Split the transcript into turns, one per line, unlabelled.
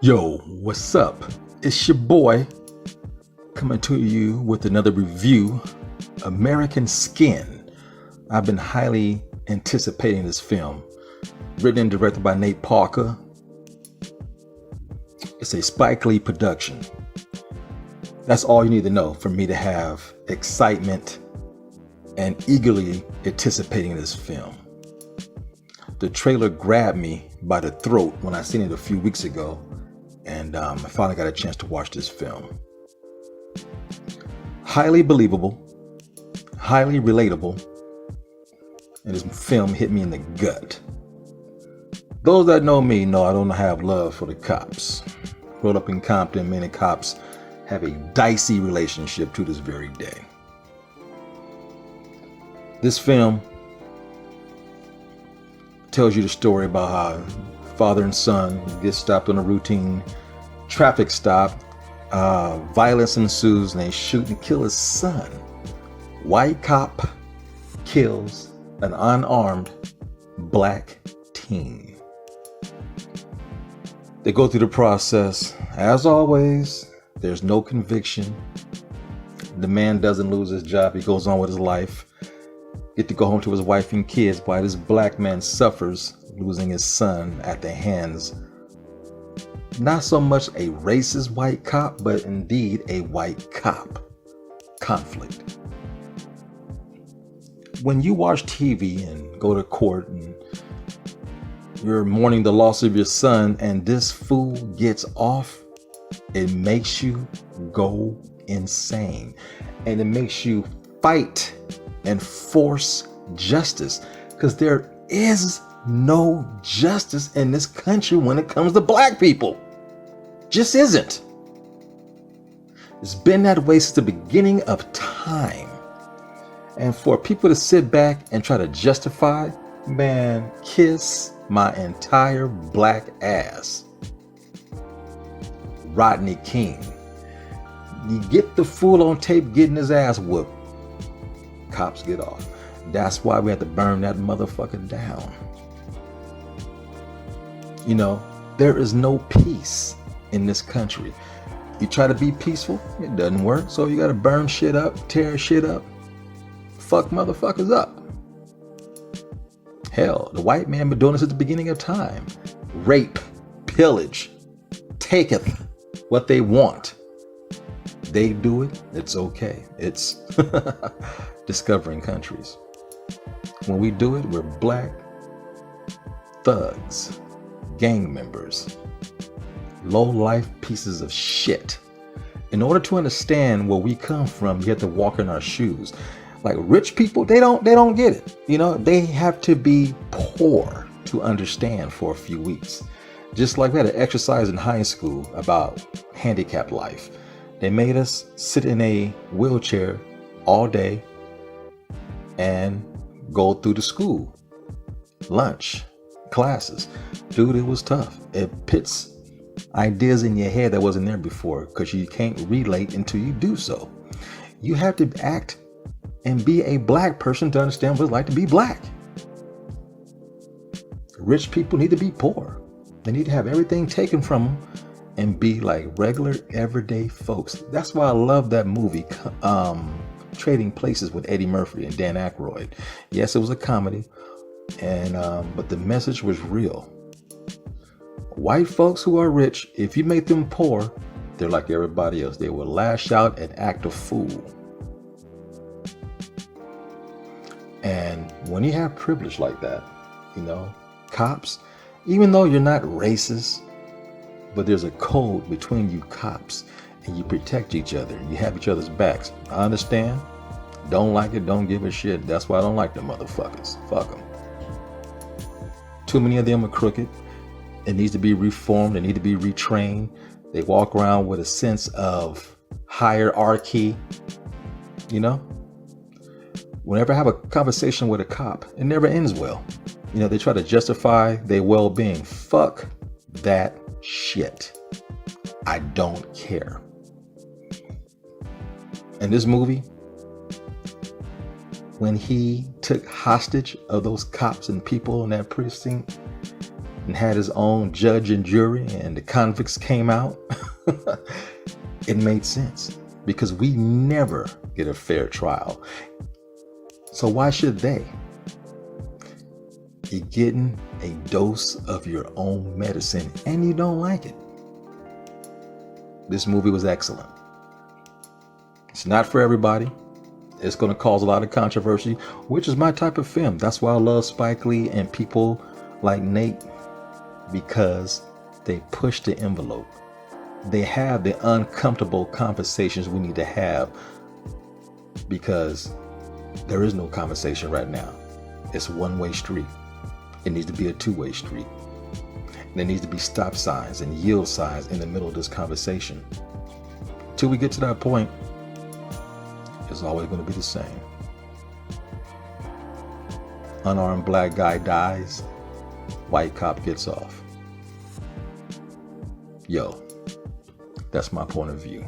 Yo, what's up? It's your boy coming to you with another review, American Skin. I've been highly anticipating this film. Written and directed by Nate Parker. It's a Spike Lee production. That's all you need to know for me to have excitement and eagerly anticipating this film. The trailer grabbed me by the throat when I seen it a few weeks ago, and I finally got a chance to watch this film. Highly believable, highly relatable, and this film hit me in the gut. Those that know me know I don't have love for the cops. Growing up in Compton, many cops have a dicey relationship to this very day. This film tells you the story about how father and son get stopped on a routine traffic stop. Violence ensues and they shoot and kill his son. White cop kills an unarmed black teen. They go through the process. As always, there's no conviction. The man doesn't lose his job. He goes on with his life. Get to go home to his wife and kids while this black man suffers, losing his son at the hands, not so much a racist white cop, but indeed a white cop conflict. When you watch TV and go to court and you're mourning the loss of your son and this fool gets off, it makes you go insane. And it makes you fight and force justice, because there is no justice in this country when it comes to black people. Just isn't. It's been that way since the beginning of time. And for people to sit back and try to justify, man, kiss my entire black ass. Rodney King. You get the fool on tape getting his ass whooped. Cops get off. That's why we have to burn that motherfucker down. You know, there is no peace in this country. You try to be peaceful, it doesn't work. So you gotta burn shit up, tear shit up, fuck motherfuckers up. Hell, the white man been doing this at the beginning of time. Rape, pillage, taketh what they want. They do it, it's okay. It's discovering countries. When we do it, we're black thugs, gang members, low-life pieces of shit. In order to understand where we come from, you have to walk in our shoes. Like rich people, they don't get it. You know, they have to be poor to understand for a few weeks. Just like we had an exercise in high school about handicapped life. They made us sit in a wheelchair all day and go through the school, lunch, classes. Dude, it was tough. It pits ideas in your head that wasn't there before, because you can't relate until you do so. You have to act and be a black person to understand what it's like to be black. Rich people need to be poor. They need to have everything taken from them and be like regular everyday folks. That's why I love that movie, Trading Places, with Eddie Murphy and Dan Aykroyd. Yes, it was a comedy, and but the message was real. White folks who are rich, if you make them poor, they're like everybody else. They will lash out and act a fool. And when you have privilege like that, you know, cops, even though you're not racist, but there's a code between you cops, and you protect each other. You have each other's backs. I understand. Don't like it, don't give a shit. That's why I don't like them motherfuckers. Fuck them. Too many of them are crooked. It needs to be reformed. They need to be retrained. They walk around with a sense of hierarchy. You know? Whenever I have a conversation with a cop, it never ends well. You know, they try to justify their well-being. Fuck that shit. I don't care. In this movie, when he took hostage of those cops and people in that precinct, and had his own judge and jury and the convicts came out, it made sense because we never get a fair trial. So why should they? You're getting a dose of your own medicine and you don't like it. This movie was excellent. It's not for everybody. It's going to cause a lot of controversy, which is my type of film. That's why I love Spike Lee and people like Nate, because they push the envelope. They have the uncomfortable conversations we need to have, because there is no conversation right now. It's a one-way street. It needs to be a two-way street. There needs to be stop signs and yield signs in the middle of this conversation. Till we get to that point, it's always going to be the same. Unarmed black guy dies, white cop gets off. Yo, that's my point of view.